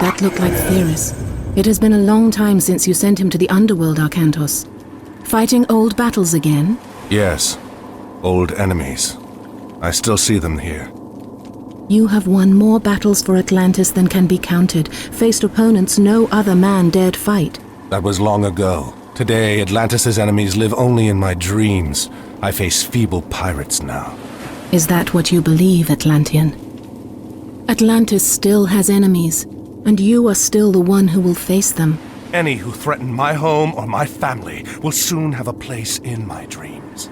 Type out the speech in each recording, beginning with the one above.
That looked like Theris. It has been a long time since you sent him to the underworld, Arkantos. Fighting old battles again? Yes. Old enemies. I still see them here. You have won more battles for Atlantis than can be counted, faced opponents no other man dared fight. That was long ago. Today, Atlantis' enemies live only in my dreams. I face feeble pirates now. Is that what you believe, Atlantean? Atlantis still has enemies, and you are still the one who will face them. Any who threaten my home or my family will soon have a place in my dreams.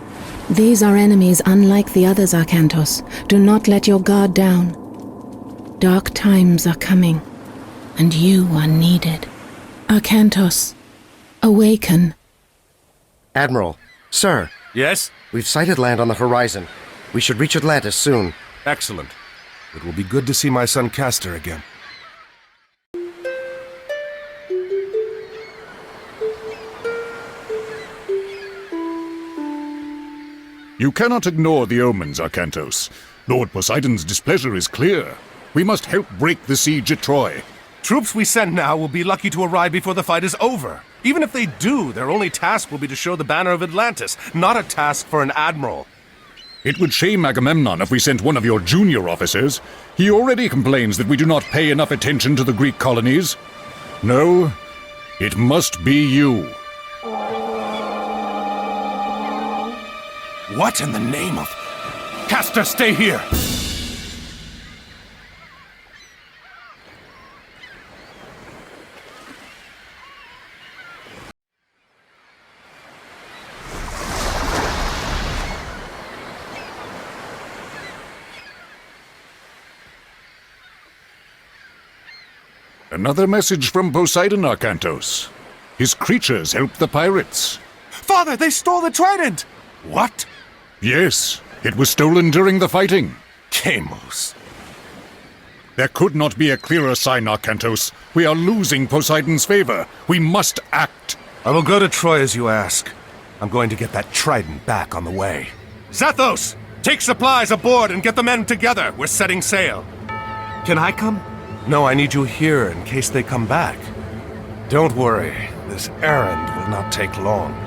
These are enemies unlike the others, Arkantos. Do not let your guard down. Dark times are coming, and you are needed. Arkantos, awaken. Admiral, sir. Yes? We've sighted land on the horizon. We should reach Atlantis soon. Excellent. It will be good to see my son Castor again. You cannot ignore the omens, Arkantos. Lord Poseidon's displeasure is clear. We must help break the siege at Troy. Troops we send now will be lucky to arrive before the fight is over. Even if they do, their only task will be to show the banner of Atlantis, not a task for an admiral. It would shame Agamemnon if we sent one of your junior officers. He already complains that we do not pay enough attention to the Greek colonies. No, it must be you. What in the name of... Castor, stay here! Another message from Poseidon, Arkantos. His creatures help the pirates. Father, they stole the trident! What? Yes, it was stolen during the fighting. Chamos. There could not be a clearer sign, Arkantos. We are losing Poseidon's favor. We must act. I will go to Troy as you ask. I'm going to get that trident back on the way. Zathos! Take supplies aboard and get the men together. We're setting sail. Can I come? No, I need you here in case they come back. Don't worry. This errand will not take long.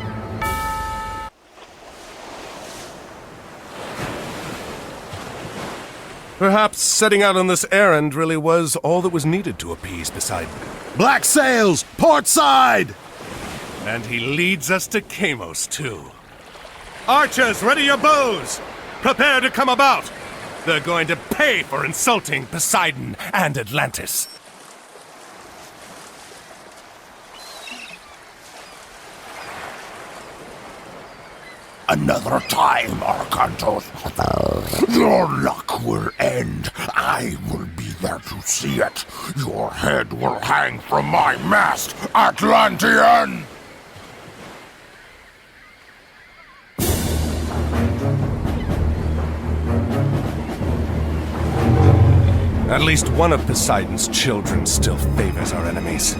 Perhaps setting out on this errand really was all that was needed to appease Poseidon. Black sails! Port side! And he leads us to Chamos, too. Archers, ready your bows! Prepare to come about! They're going to pay for insulting Poseidon and Atlantis. Another time, Arkantos. Your luck will end. I will be there to see it. Your head will hang from my mast, Atlantean! At least one of Poseidon's children still favors our enemies.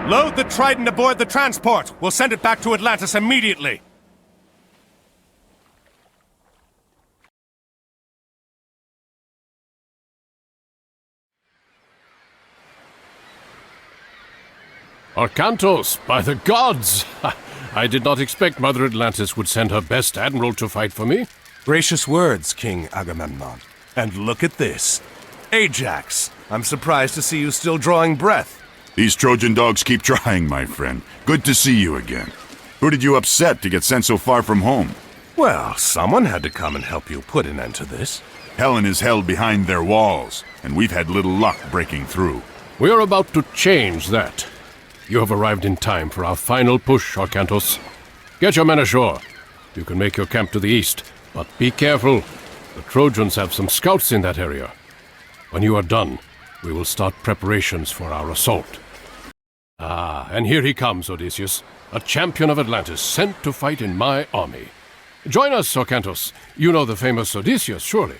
Load the trident aboard the transport! We'll send it back to Atlantis immediately! Arkantos, by the gods! I did not expect Mother Atlantis would send her best admiral to fight for me. Gracious words, King Agamemnon. And look at this. Ajax, I'm surprised to see you still drawing breath. These Trojan dogs keep trying, my friend. Good to see you again. Who did you upset to get sent so far from home? Well, someone had to come and help you put an end to this. Helen is held behind their walls, and we've had little luck breaking through. We are about to change that. You have arrived in time for our final push, Arkantos. Get your men ashore. You can make your camp to the east, but be careful. The Trojans have some scouts in that area. When you are done, we will start preparations for our assault. Ah, and here he comes, Odysseus, a champion of Atlantis, sent to fight in my army. Join us, Arkantos. You know the famous Odysseus, surely.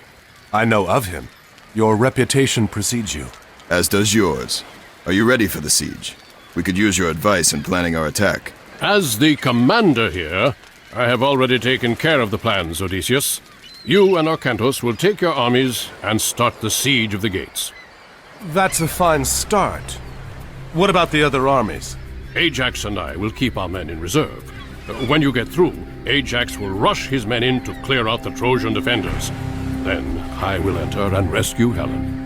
I know of him. Your reputation precedes you. As does yours. Are you ready for the siege? We could use your advice in planning our attack. As the commander here, I have already taken care of the plans, Odysseus. You and Arkantos will take your armies and start the siege of the gates. That's a fine start. What about the other armies? Ajax and I will keep our men in reserve. When you get through, Ajax will rush his men in to clear out the Trojan defenders. Then I will enter and rescue Helen.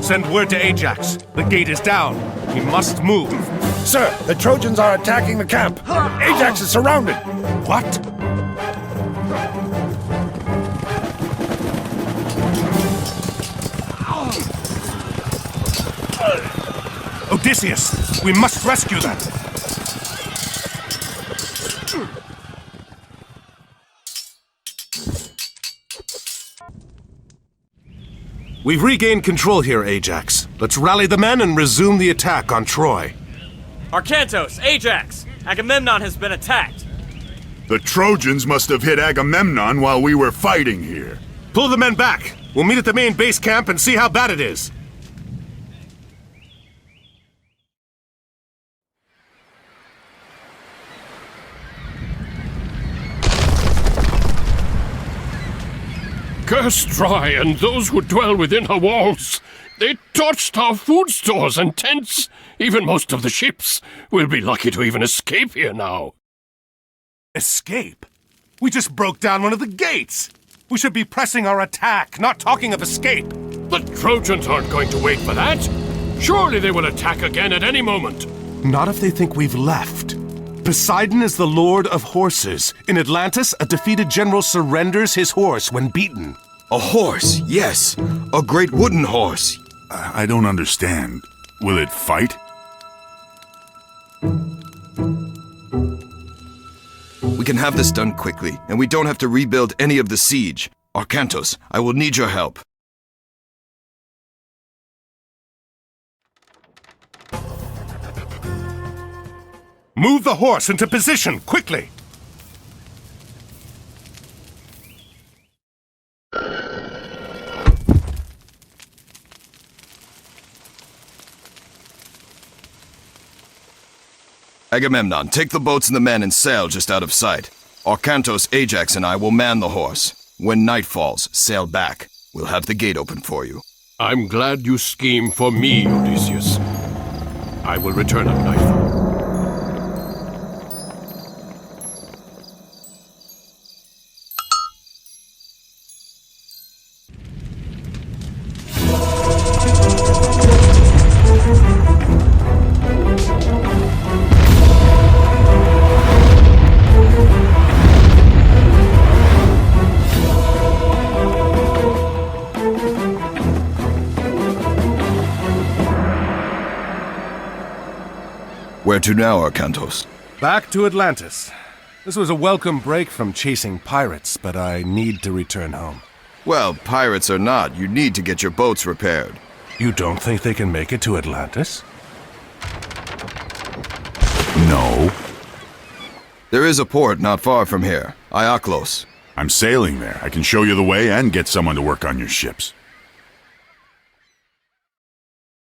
Send word to Ajax. The gate is down. He must move. Sir, the Trojans are attacking the camp. Ajax is surrounded. What? Odysseus, we must rescue them. We've regained control here, Ajax. Let's rally the men and resume the attack on Troy. Arkantos, Ajax! Agamemnon has been attacked. The Trojans must have hit Agamemnon while we were fighting here. Pull the men back. We'll meet at the main base camp and see how bad it is. Curse Troy and those who dwell within her walls. They torched our food stores and tents. Even most of the ships. We'll be lucky to even escape here now. Escape? We just broke down one of the gates. We should be pressing our attack, not talking of escape. The Trojans aren't going to wait for that. Surely they will attack again at any moment. Not if they think we've left. Poseidon is the lord of horses. In Atlantis, a defeated general surrenders his horse when beaten. A horse, yes. A great wooden horse. I don't understand. Will it fight? We can have this done quickly, and we don't have to rebuild any of the siege. Arkantos, I will need your help. Move the horse into position, quickly! Agamemnon, take the boats and the men and sail just out of sight. Arkantos, Ajax, and I will man the horse. When night falls, sail back. We'll have the gate open for you. I'm glad you scheme for me, Odysseus. I will return at nightfall. Where to now, Arkantos? Back to Atlantis. This was a welcome break from chasing pirates, but I need to return home. Well, pirates or not, you need to get your boats repaired. You don't think they can make it to Atlantis? No. There is a port not far from here, Iaklos. I'm sailing there. I can show you the way and get someone to work on your ships.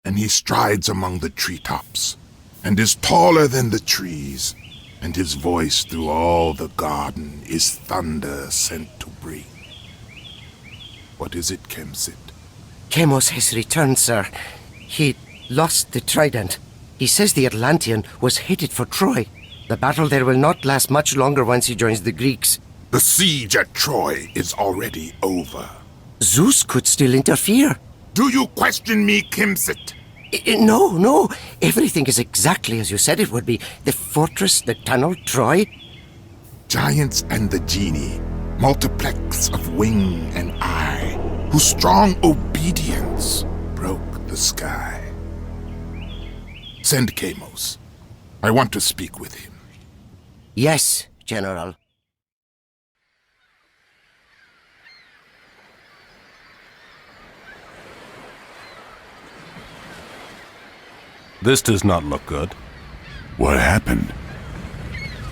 And he strides among the treetops, and is taller than the trees, and his voice through all the garden is thunder sent to bring. What is it, Kemsit? Chemos has returned, sir. He lost the trident. He says the Atlantean was headed for Troy. The battle there will not last much longer once he joins the Greeks. The siege at Troy is already over. Zeus could still interfere. Do you question me, Kemsit? No. Everything is exactly as you said it would be. The fortress, the tunnel, Troy. Giants and the genie, multiplex of wing and eye, whose strong obedience broke the sky. Send Chemos. I want to speak with him. Yes, General. This does not look good. What happened?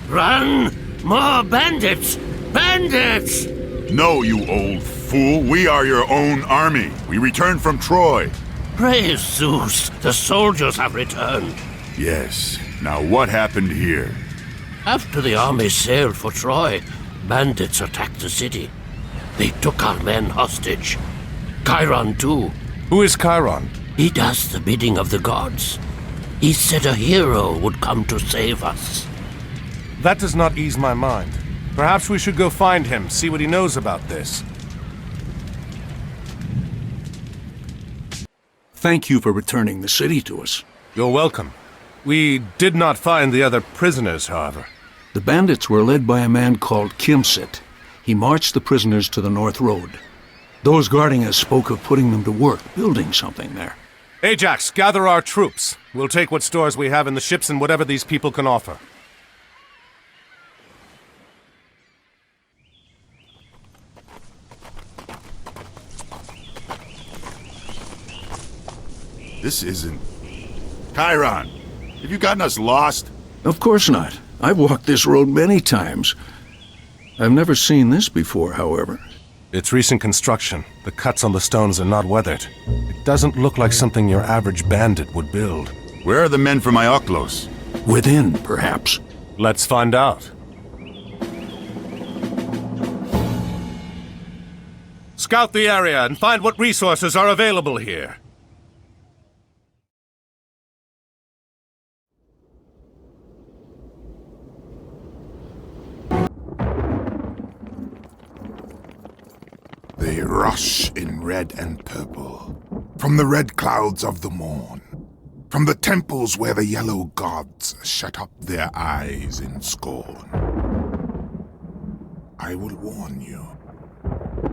Run! More bandits! Bandits! No, you old fool. We are your own army. We returned from Troy. Praise Zeus, the soldiers have returned. Yes. Now what happened here? After the army sailed for Troy, bandits attacked the city. They took our men hostage. Chiron, too. Who is Chiron? He does the bidding of the gods. He said a hero would come to save us. That does not ease my mind. Perhaps we should go find him, see what he knows about this. Thank you for returning the city to us. You're welcome. We did not find the other prisoners, however. The bandits were led by a man called Kimsit. He marched the prisoners to the North Road. Those guarding us spoke of putting them to work, building something there. Ajax, gather our troops. We'll take what stores we have in the ships and whatever these people can offer. This isn't... Chiron, have you gotten us lost? Of course not. I've walked this road many times. I've never seen this before, however. It's recent construction. The cuts on the stones are not weathered. It doesn't look like something your average bandit would build. Where are the men from Ioclos? Within, perhaps. Let's find out. Scout the area and find what resources are available here. They rush in red and purple, from the red clouds of the morn, from the temples where the yellow gods shut up their eyes in scorn. I will warn you,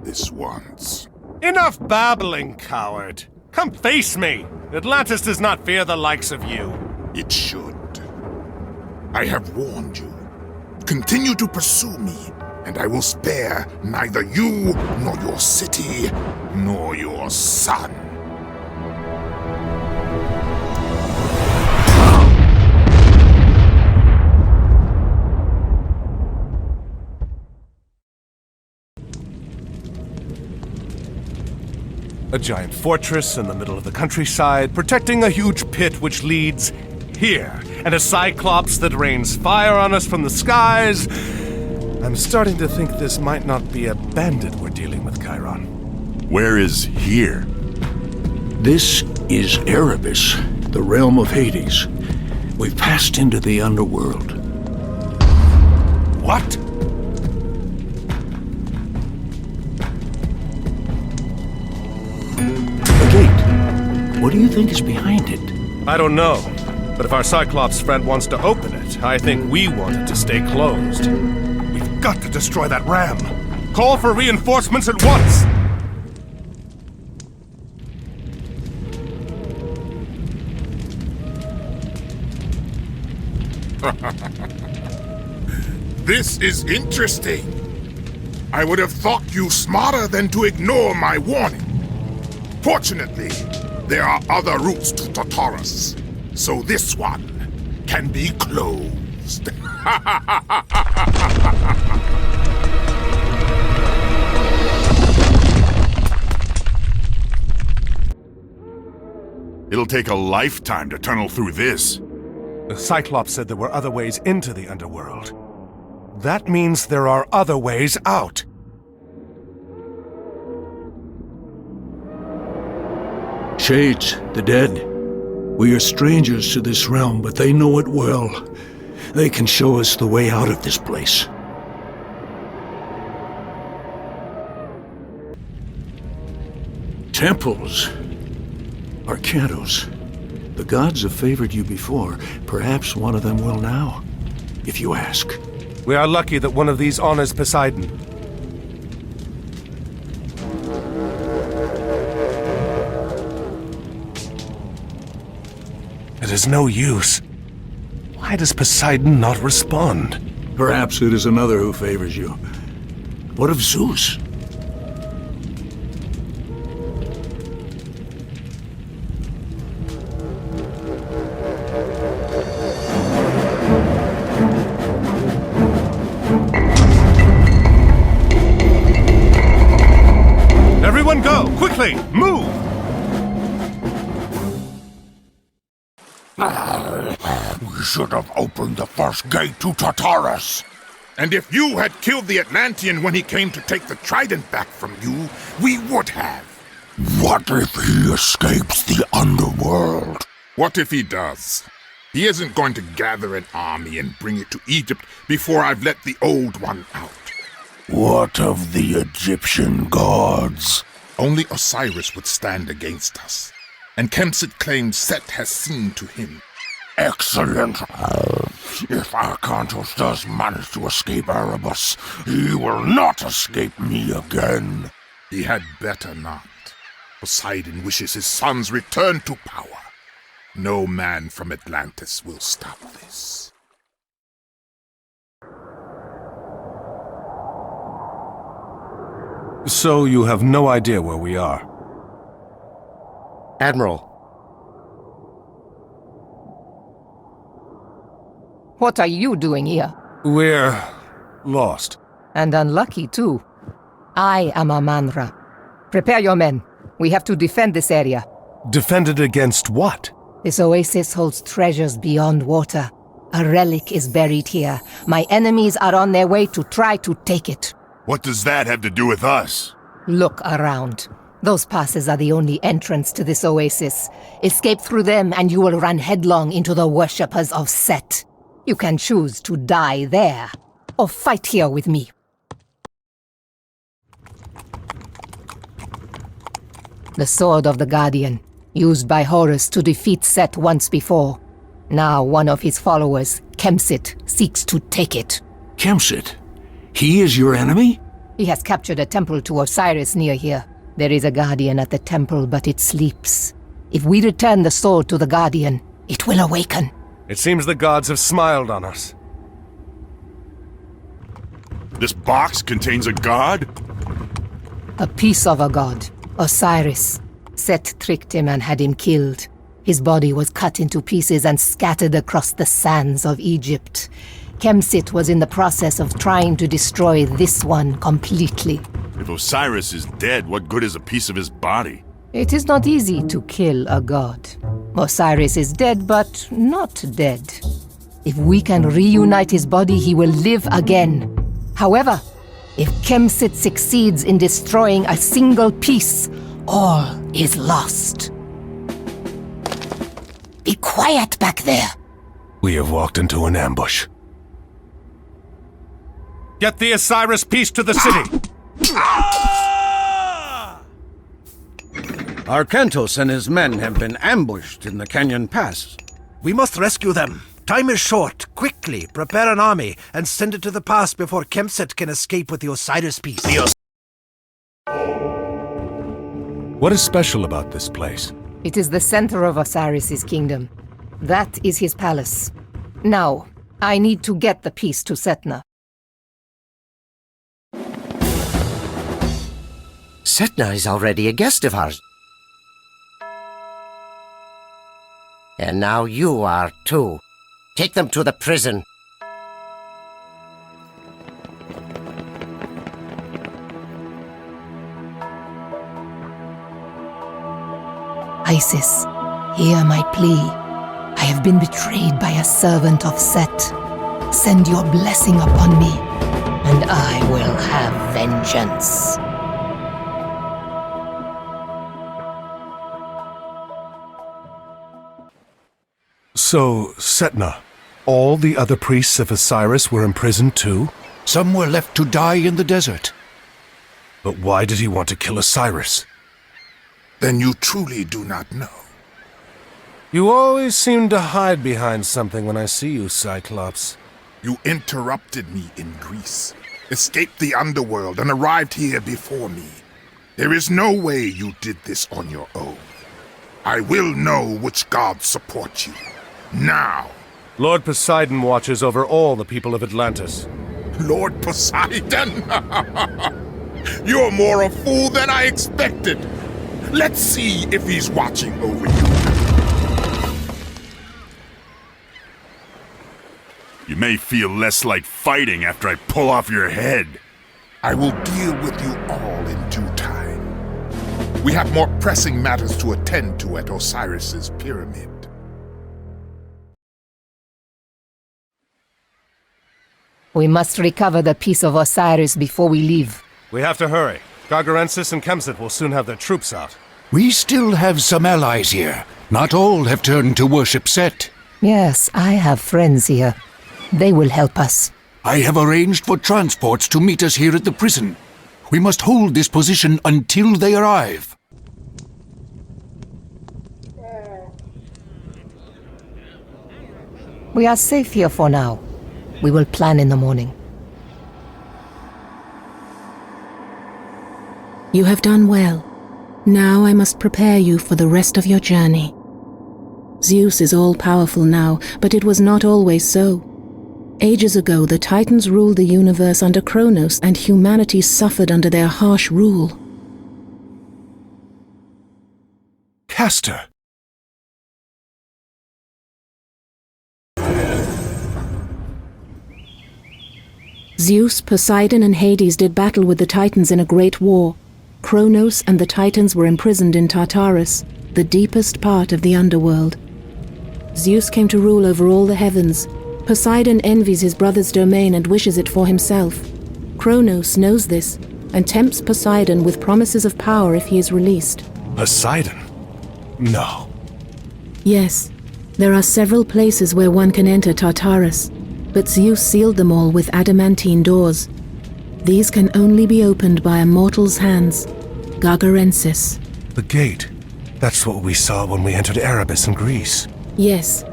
this once. Enough babbling, coward! Come face me! Atlantis does not fear the likes of you. It should. I have warned you. Continue to pursue me, and I will spare neither you, nor your city, nor your son. A giant fortress in the middle of the countryside, protecting a huge pit which leads here, and a Cyclops that rains fire on us from the skies. I'm starting to think this might not be a bandit we're dealing with, Chiron. Where is here? This is Erebus, the realm of Hades. We've passed into the underworld. What? A gate. What do you think is behind it? I don't know. But if our Cyclops friend wants to open it, I think we want it to stay closed. We've got to destroy that ram. Call for reinforcements at once! This is interesting. I would have thought you smarter than to ignore my warning. Fortunately, there are other routes to Tartarus, so this one can be closed. It'll take a lifetime to tunnel through this. The Cyclops said there were other ways into the underworld. That means there are other ways out. Shades, the dead. We are strangers to this realm, but they know it well. They can show us the way out of this place. Temples. Arkantos. The gods have favored you before. Perhaps one of them will now, if you ask. We are lucky that one of these honors Poseidon. It is no use. Why does Poseidon not respond? Perhaps it is another who favors you. What of Zeus? Everyone go! Quickly! Move! We should have opened the first gate to Tartarus. And if you had killed the Atlantean when he came to take the trident back from you, we would have. What if he escapes the underworld? What if he does? He isn't going to gather an army and bring it to Egypt before I've let the old one out. What of the Egyptian gods? Only Osiris would stand against us. And Kemsit claims Set has seen to him. Excellent. If Arkantos does manage to escape Erebus, he will not escape me again. He had better not. Poseidon wishes his sons return to power. No man from Atlantis will stop this. So you have no idea where we are? Admiral, What are you doing here? We're lost. And unlucky, too. I am Amanra. Prepare your men. We have to defend this area. Defended against what? This oasis holds treasures beyond water. A relic is buried here. My enemies are on their way to try to take it. What does that have to do with us? Look around. Those passes are the only entrance to this oasis. Escape through them and you will run headlong into the worshippers of Set. You can choose to die there, or fight here with me. The Sword of the Guardian, used by Horus to defeat Set once before. Now one of his followers, Kemsit, seeks to take it. Kemsit? He is your enemy? He has captured a temple to Osiris near here. There is a Guardian at the temple, but it sleeps. If we return the sword to the Guardian, it will awaken. It seems the gods have smiled on us. This box contains a god? A piece of a god, Osiris. Set tricked him and had him killed. His body was cut into pieces and scattered across the sands of Egypt. Kemsit was in the process of trying to destroy this one completely. If Osiris is dead, what good is a piece of his body? It is not easy to kill a god. Osiris is dead, but not dead. If we can reunite his body, he will live again. However, if Kemsit succeeds in destroying a single piece, all is lost. Be quiet back there. We have walked into an ambush. Get the Osiris piece to the city! Arkantos and his men have been ambushed in the Canyon Pass. We must rescue them. Time is short. Quickly, prepare an army and send it to the pass before Kemsit can escape with the Osiris piece. What is special about this place? It is the center of Osiris's kingdom. That is his palace. Now, I need to get the piece to Setna. Setna is already a guest of ours. And now you are too. Take them to the prison. Isis, hear my plea. I have been betrayed by a servant of Set. Send your blessing upon me, and I will have vengeance. So, Setna, all the other priests of Osiris were imprisoned too? Some were left to die in the desert. But why did he want to kill Osiris? Then you truly do not know. You always seem to hide behind something when I see you, Cyclops. You interrupted me in Greece, escaped the underworld, and arrived here before me. There is no way you did this on your own. I will know which gods support you. Now! Lord Poseidon watches over all the people of Atlantis. Lord Poseidon? You're more a fool than I expected. Let's see if he's watching over you. You may feel less like fighting after I pull off your head. I will deal with you all in due time. We have more pressing matters to attend to at Osiris's pyramid. We must recover the piece of Osiris before we leave. We have to hurry. Gargarensis and Kemsit will soon have their troops out. We still have some allies here. Not all have turned to worship Set. Yes, I have friends here. They will help us. I have arranged for transports to meet us here at the prison. We must hold this position until they arrive. We are safe here for now. We will plan in the morning. You have done well. Now I must prepare you for the rest of your journey. Zeus is all-powerful now, but it was not always so. Ages ago, the Titans ruled the universe under Kronos, and humanity suffered under their harsh rule. Castor! Zeus, Poseidon, and Hades did battle with the Titans in a great war. Kronos and the Titans were imprisoned in Tartarus, the deepest part of the underworld. Zeus came to rule over all the heavens. Poseidon envies his brother's domain and wishes it for himself. Kronos knows this and tempts Poseidon with promises of power if he is released. Poseidon? No. Yes, there are several places where one can enter Tartarus, but Zeus sealed them all with adamantine doors. These can only be opened by a mortal's hands. Gargarensis. The gate. That's what we saw when we entered Erebus in Greece. Yes.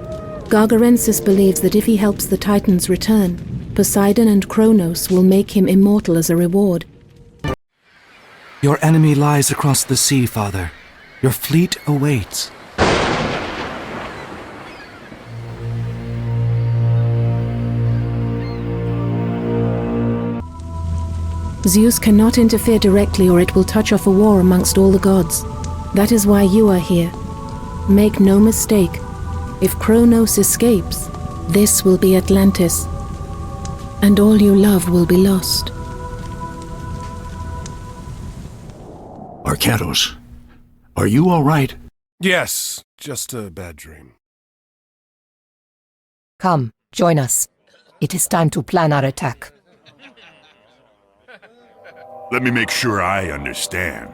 Gargarensis believes that if he helps the Titans return, Poseidon and Kronos will make him immortal as a reward. Your enemy lies across the sea, Father. Your fleet awaits. Zeus cannot interfere directly or it will touch off a war amongst all the gods. That is why you are here. Make no mistake, if Kronos escapes, this will be Atlantis, and all you love will be lost. Arkantos, are you all right? Yes, just a bad dream. Come, join us. It is time to plan our attack. Let me make sure I understand.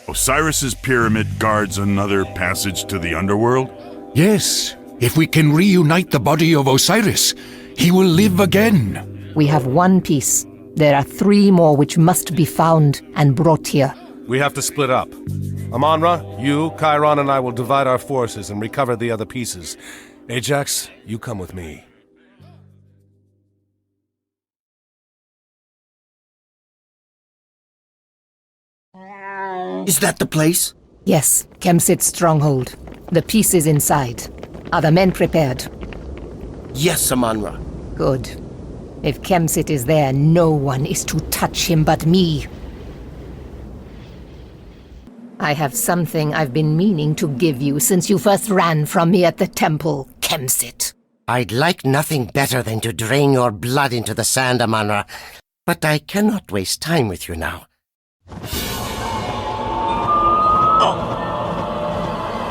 Osiris's pyramid guards another passage to the underworld? Yes. If we can reunite the body of Osiris, he will live again. We have one piece. There are 3 more which must be found and brought here. We have to split up. Amonra, you, Chiron, and I will divide our forces and recover the other pieces. Ajax, you come with me. Is that the place? Yes, Kemsit's stronghold. The piece is inside. Are the men prepared? Yes, Amonra. Good. If Kemsit is there, no one is to touch him but me. I have something I've been meaning to give you since you first ran from me at the temple, Kemsit. I'd like nothing better than to drain your blood into the sand, Amonra, but I cannot waste time with you now.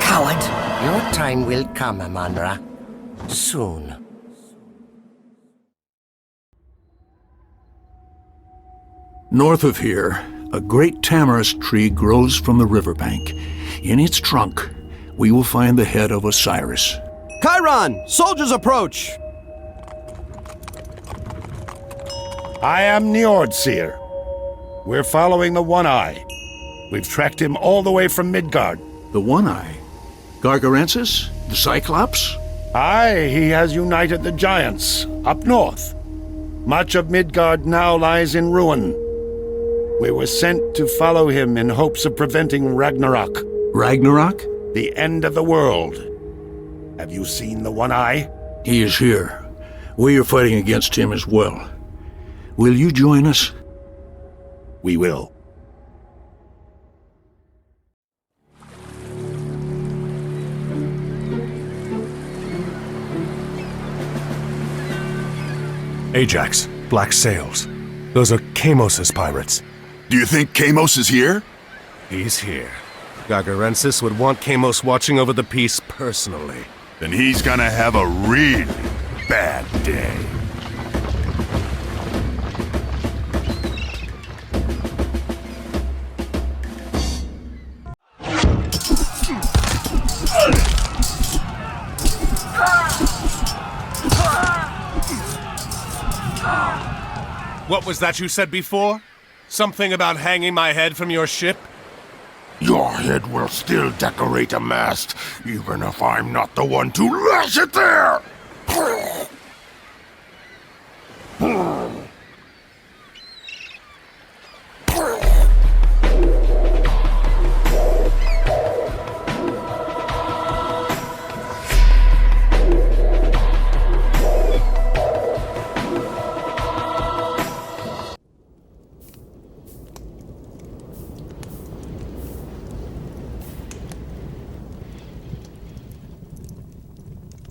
Coward! Your time will come, Amonra. Soon. North of here, a great tamarisk tree grows from the riverbank. In its trunk, we will find the head of Osiris. Chiron! Soldiers approach! I am Njordseer. We're following the One-Eye. We've tracked him all the way from Midgard. The One-Eye? Gargarensis? The Cyclops? Aye, he has united the giants, up north. Much of Midgard now lies in ruin. We were sent to follow him in hopes of preventing Ragnarok. Ragnarok? The end of the world. Have you seen the One-Eye? He is here. We are fighting against him as well. Will you join us? We will. Ajax, black sails. Those are Kamos's pirates. Do you think Kamos is here? He's here. Gargarensis would want Kamos watching over the piece personally. Then he's gonna have a really bad day. What was that you said before? Something about hanging my head from your ship? Your head will still decorate a mast, even if I'm not the one to lash it there!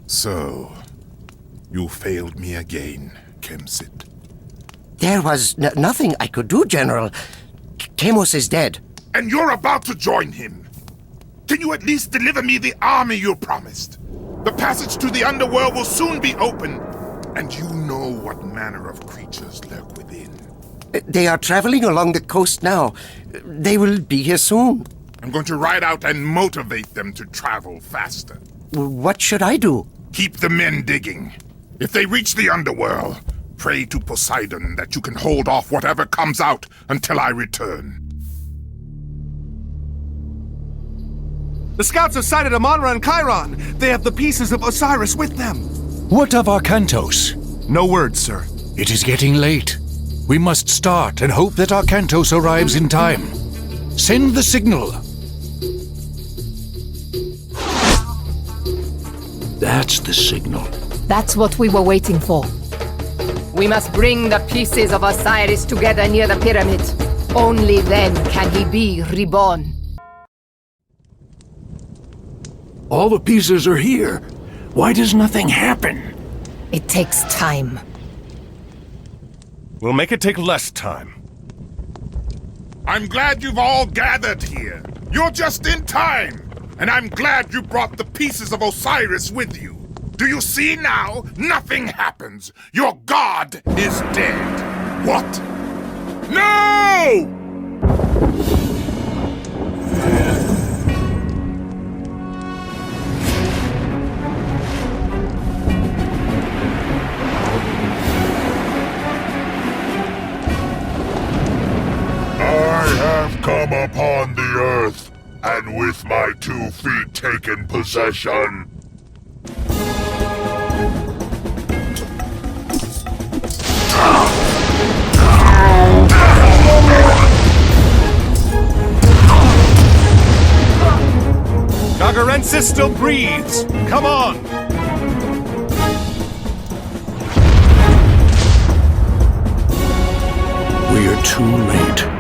So, you failed me again, Kemsit. There was nothing I could do, General. Kamos is dead. And you're about to join him. Can you at least deliver me the army you promised? The passage to the underworld will soon be open, and you know what manner of creatures lurk within. They are traveling along the coast now. They will be here soon. I'm going to ride out and motivate them to travel faster. What should I do? Keep the men digging. If they reach the underworld, pray to Poseidon that you can hold off whatever comes out until I return. The scouts have sighted Amonra and Chiron. They have the pieces of Osiris with them. What of Arkantos? No word, sir. It is getting late. We must start and hope that Arkantos arrives in time. Send the signal. That's the signal. That's what we were waiting for. We must bring the pieces of Osiris together near the pyramid. Only then can he be reborn. All the pieces are here. Why does nothing happen? It takes time. We'll make it take less time. I'm glad you've all gathered here. You're just in time. And I'm glad you brought the pieces of Osiris with you. Do you see now? Nothing happens. Your god is dead. What? No! I have come upon the earth, and with my 2 feet taken possession. Gargarensis still breathes. Come on! We are too late.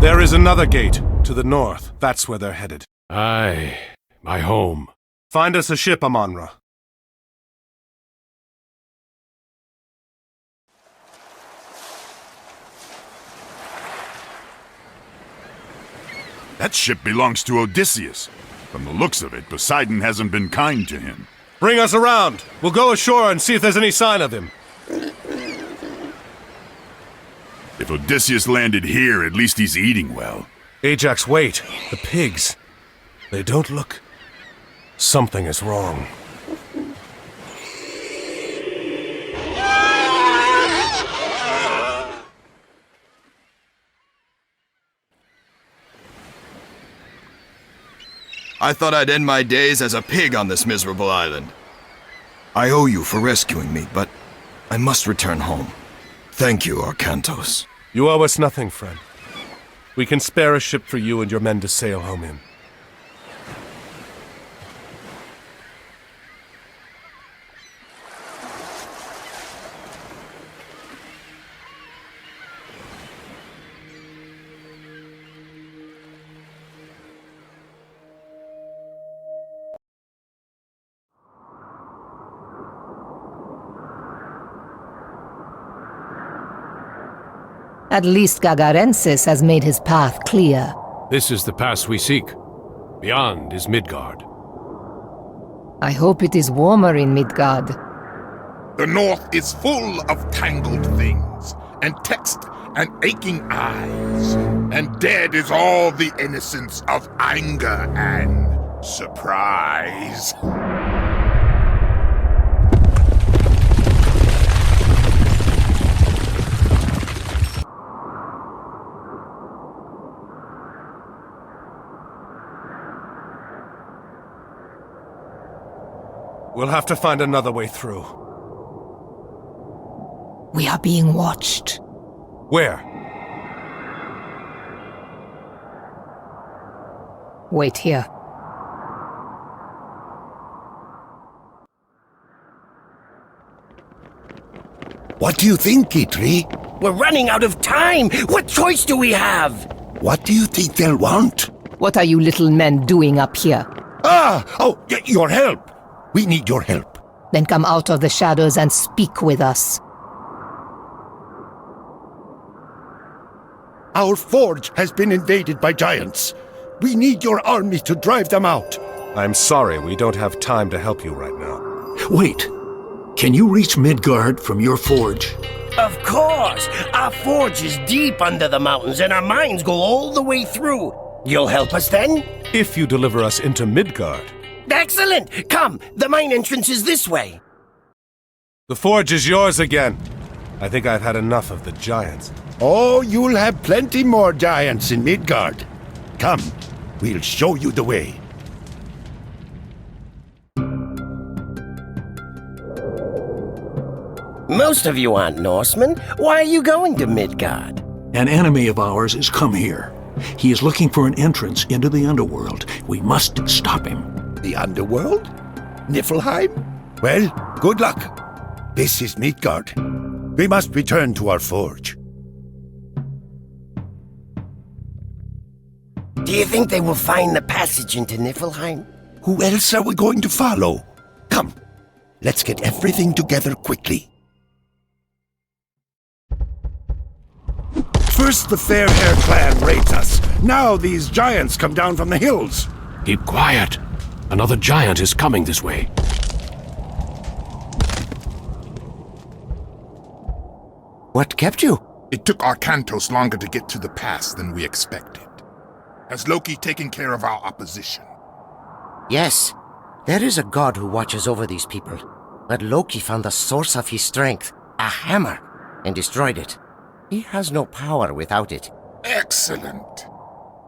There is another gate to the north. That's where they're headed. Aye, my home. Find us a ship, Amonra. That ship belongs to Odysseus. From the looks of it, Poseidon hasn't been kind to him. Bring us around. We'll go ashore and see if there's any sign of him. If Odysseus landed here, at least he's eating well. Ajax, wait. The pigs. They don't look... Something is wrong. I thought I'd end my days as a pig on this miserable island. I owe you for rescuing me, but I must return home. Thank you, Arkantos. You owe us nothing, friend. We can spare a ship for you and your men to sail home in. At least Gargarensis has made his path clear. This is the pass we seek. Beyond is Midgard. I hope it is warmer in Midgard. The north is full of tangled things, and text and aching eyes, and dead is all the innocence of anger and surprise. We'll have to find another way through. We are being watched. Where? Wait here. What do you think, Kitri? We're running out of time! What choice do we have? What do you think they'll want? What are you little men doing up here? Your help! We need your help. Then come out of the shadows and speak with us. Our forge has been invaded by giants. We need your army to drive them out. I'm sorry, we don't have time to help you right now. Wait. Can you reach Midgard from your forge? Of course! Our forge is deep under the mountains and our mines go all the way through. You'll help us then? If you deliver us into Midgard. Excellent! Come, the mine entrance is this way. The forge is yours again. I think I've had enough of the giants. Oh, you'll have plenty more giants in Midgard. Come, we'll show you the way. Most of you aren't Norsemen. Why are you going to Midgard? An enemy of ours has come here. He is looking for an entrance into the underworld. We must stop him. The underworld? Niflheim? Well, good luck. This is Midgard. We must return to our forge. Do you think they will find the passage into Niflheim? Who else are we going to follow? Come, let's get everything together quickly. First the Fair-Hair clan raids us. Now these giants come down from the hills. Keep quiet. Another giant is coming this way. What kept you? It took Arkantos longer to get to the pass than we expected. Has Loki taken care of our opposition? Yes. There is a god who watches over these people. But Loki found the source of his strength, a hammer, and destroyed it. He has no power without it. Excellent.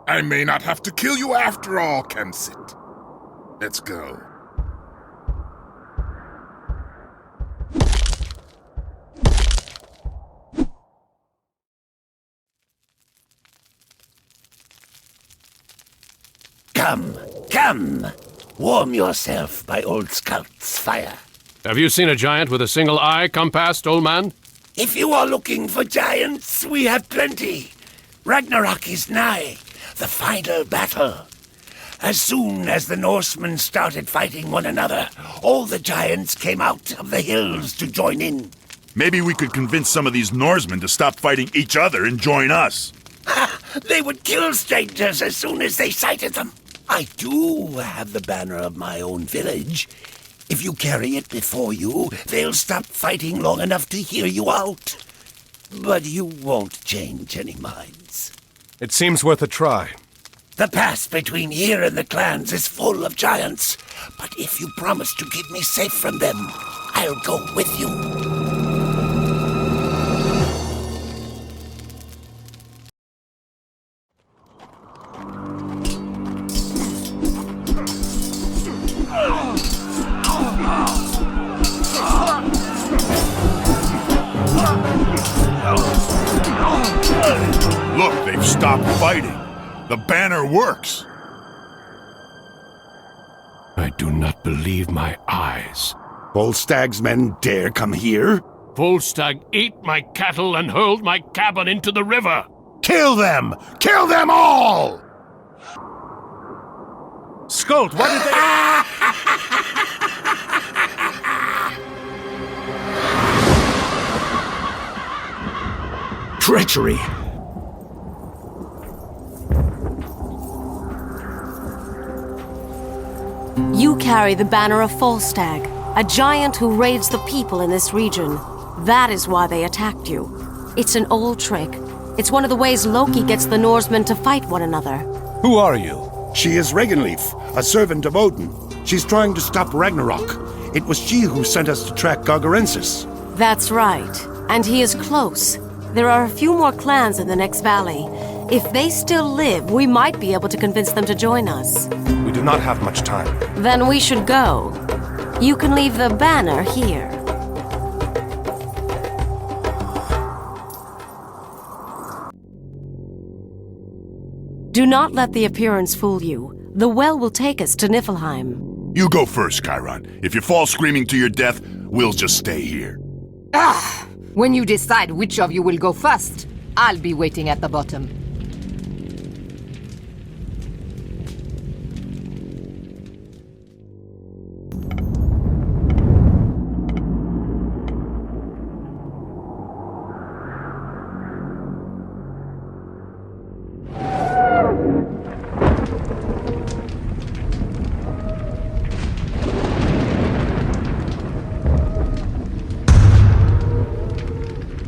I may not have to kill you after all, Kemsit. Let's go. Come. Warm yourself by old Scout's fire. Have you seen a giant with a single eye come past, old man? If you are looking for giants, we have plenty. Ragnarok is nigh, the final battle. As soon as the Norsemen started fighting one another, all the giants came out of the hills to join in. Maybe we could convince some of these Norsemen to stop fighting each other and join us. They would kill strangers as soon as they sighted them. I do have the banner of my own village. If you carry it before you, they'll stop fighting long enough to hear you out. But you won't change any minds. It seems worth a try. The pass between here and the clans is full of giants. But if you promise to keep me safe from them, I'll go with you. Look, they've stopped fighting. The banner works. I do not believe my eyes. Volstag's men dare come here? Volstagg ate my cattle and hurled my cabin into the river. Kill them! Kill them all! Skolt, what did they... Treachery! You carry the banner of Volstagg, a giant who raids the people in this region. That is why they attacked you. It's an old trick. It's one of the ways Loki gets the Norsemen to fight one another. Who are you? She is Regenleif, a servant of Odin. She's trying to stop Ragnarok. It was she who sent us to track Gargarensis. That's right. And he is close. There are a few more clans in the next valley. If they still live, we might be able to convince them to join us. We do not have much time. Then we should go. You can leave the banner here. Do not let the appearance fool you. The well will take us to Niflheim. You go first, Chiron. If you fall screaming to your death, we'll just stay here. Ah! When you decide which of you will go first, I'll be waiting at the bottom.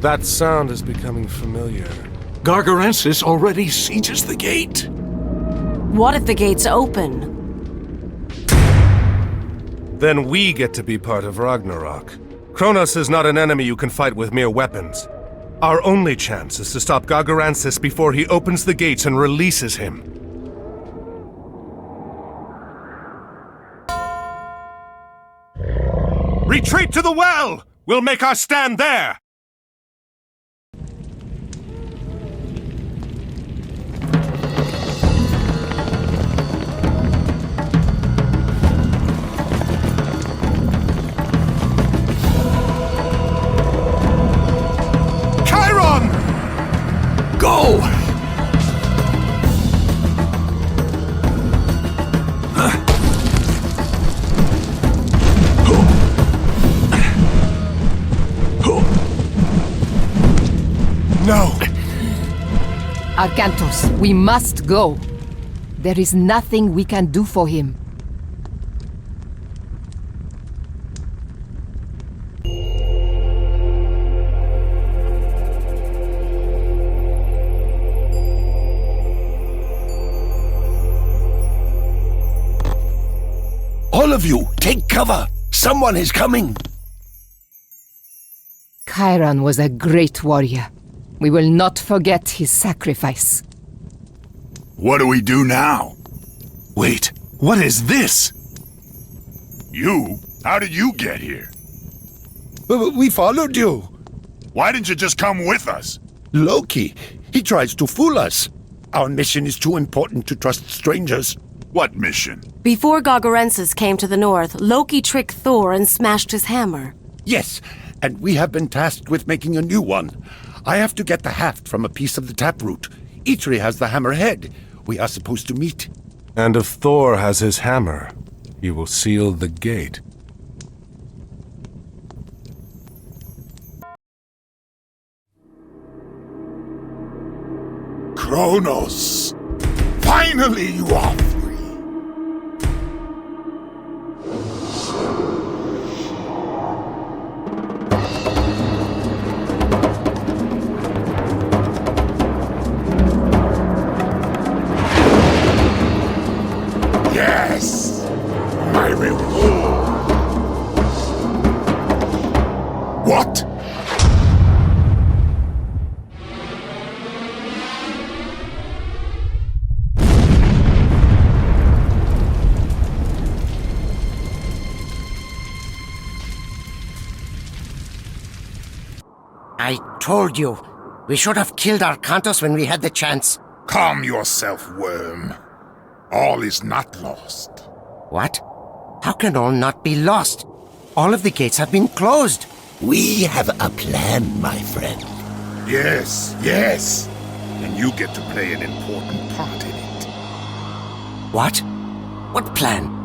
That sound is becoming familiar. Gargarensis already sieges the gate. What if the gates open? Then we get to be part of Ragnarok. Kronos is not an enemy you can fight with mere weapons. Our only chance is to stop Gargarensis before he opens the gates and releases him. Retreat to the well! We'll make our stand there! Go! No! Arkantos, we must go. There is nothing we can do for him. All of you, take cover! Someone is coming! Chiron was a great warrior. We will not forget his sacrifice. What do we do now? Wait, what is this? You? How did you get here? We followed you. Why didn't you just come with us? Loki, he tries to fool us. Our mission is too important to trust strangers. What mission? Before Gargarensis came to the north, Loki tricked Thor and smashed his hammer. Yes, and we have been tasked with making a new one. I have to get the haft from a piece of the taproot. Eitri has the hammer head. We are supposed to meet. And if Thor has his hammer, he will seal the gate. Kronos! Finally you are free! Yes! My reward! What? I told you. We should have killed Arkantos when we had the chance. Calm yourself, worm. All is not lost. What? How can all not be lost? All of the gates have been closed. We have a plan, my friend. Yes, yes. And you get to play an important part in it. What? What plan?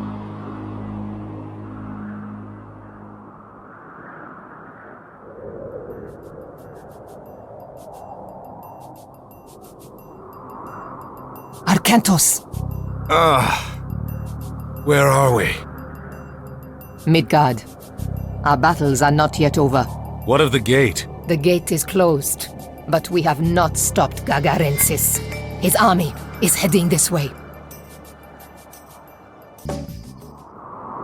Arkantos! Where are we? Midgard. Our battles are not yet over. What of the gate? The gate is closed, but we have not stopped Gargarensis. His army is heading this way.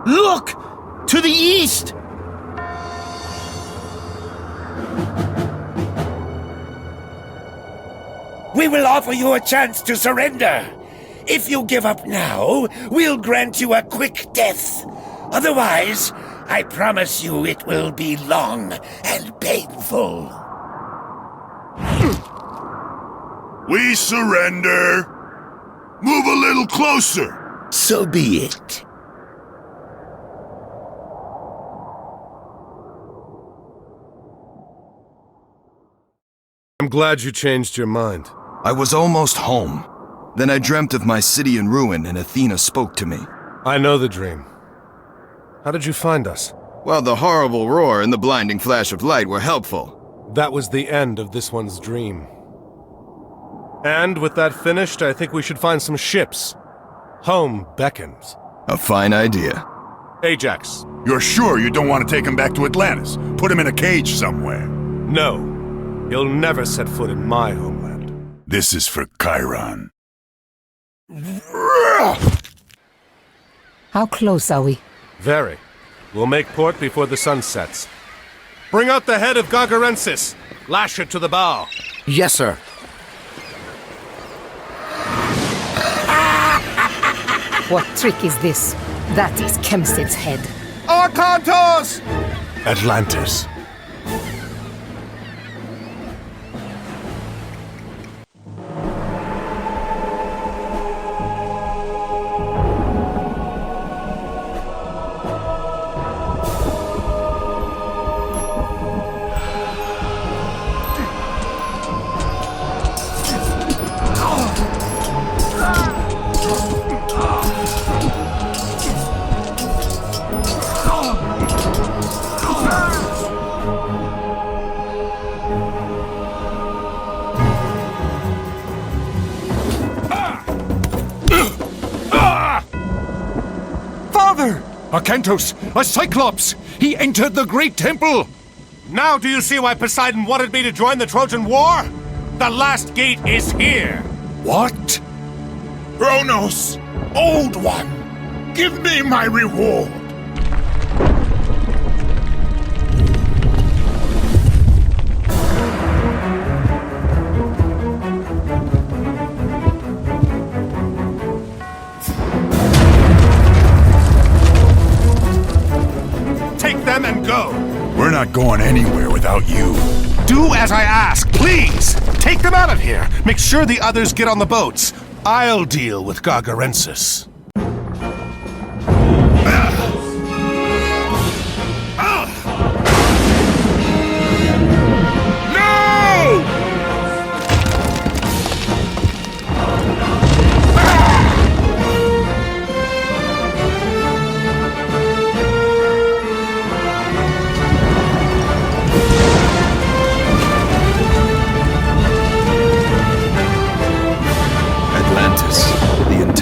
Look! To the east! We will offer you a chance to surrender. If you give up now, we'll grant you a quick death. Otherwise, I promise you it will be long and painful. We surrender. Move a little closer. So be it. I'm glad you changed your mind. I was almost home. Then I dreamt of my city in ruin, and Athena spoke to me. I know the dream. How did you find us? Well, the horrible roar and the blinding flash of light were helpful. That was the end of this one's dream. And with that finished, I think we should find some ships. Home beckons. A fine idea. Ajax. You're sure you don't want to take him back to Atlantis? Put him in a cage somewhere? No. He'll never set foot in my homeland. This is for Chiron. How close are we? Very. We'll make port before the sun sets. Bring out the head of Gargarensis. Lash it to the bow. Yes, sir. What trick is this? That is Kemsid's head. Arkantos! Atlantis. Arkantos, a Cyclops! He entered the great temple! Now do you see why Poseidon wanted me to join the Trojan War? The last gate is here! What? Kronos, Old One, give me my reward! And go. We're not going anywhere without you. Do as I ask, please! Take them out of here. Make sure the others get on the boats. I'll deal with Gargarensis.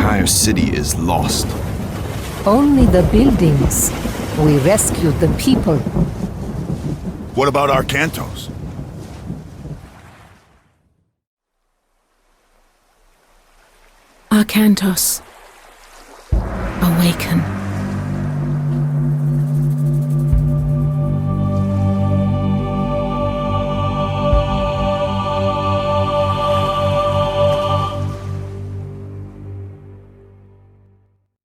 Our city is lost. Only the buildings. We rescued the people. What about Arkantos? Arkantos, awaken.